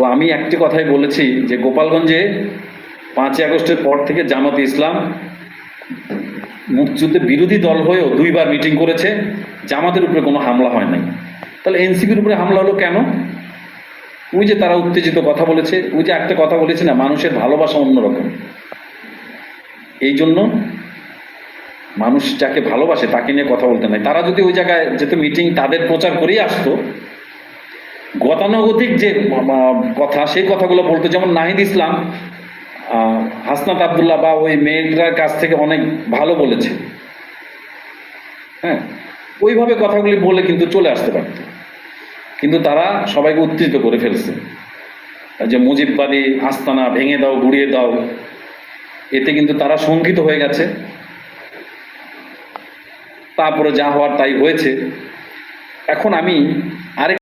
তো আমি একটি কথাই বলেছি যে গোপালগঞ্জে 5ই আগস্টের পর থেকে জামাতে ইসলাম মুক্তিযুদ্ধের বিরোধী দল হয়েও 2বার মিটিং করেছে, জামাতের উপরে কোনো হামলা হয় নাই। তাহলে এনসিপির উপরে হামলা হলো কেন? ওই যে তারা উত্তেজিত কথা বলেছে, ওই যে একটা কথা বলেছে না, মানুষের ভালোবাসা অন্যরকম। এই জন্য মানুষ যাকে ভালোবাসে তাকে নিয়ে কথা বলতে নাই। তারা যদি ওই জায়গায় যেহেতু মিটিং তাদের প্রচার করেই আসতো, গতানুগতিক যে কথা সেই কথাগুলো বলতো, যেমন নাহিদ ইসলাম হাসনাত আবদুল্লাহ বা ওই মেয়েটার কাছ থেকে অনেক ভালো বলেছে, হ্যাঁ, ওইভাবে কথাগুলি বলে কিন্তু চলে আসতে পারত। কিন্তু তারা সবাইকে উত্তেজিত করে ফেলছে যে মুজিববাদী আস্তানা ভেঙে দাও, গুড়িয়ে দাও, এতে কিন্তু তারা শঙ্কিত হয়ে গেছে। তারপরে যা হওয়ার তাই হয়েছে। এখন আমি আরেক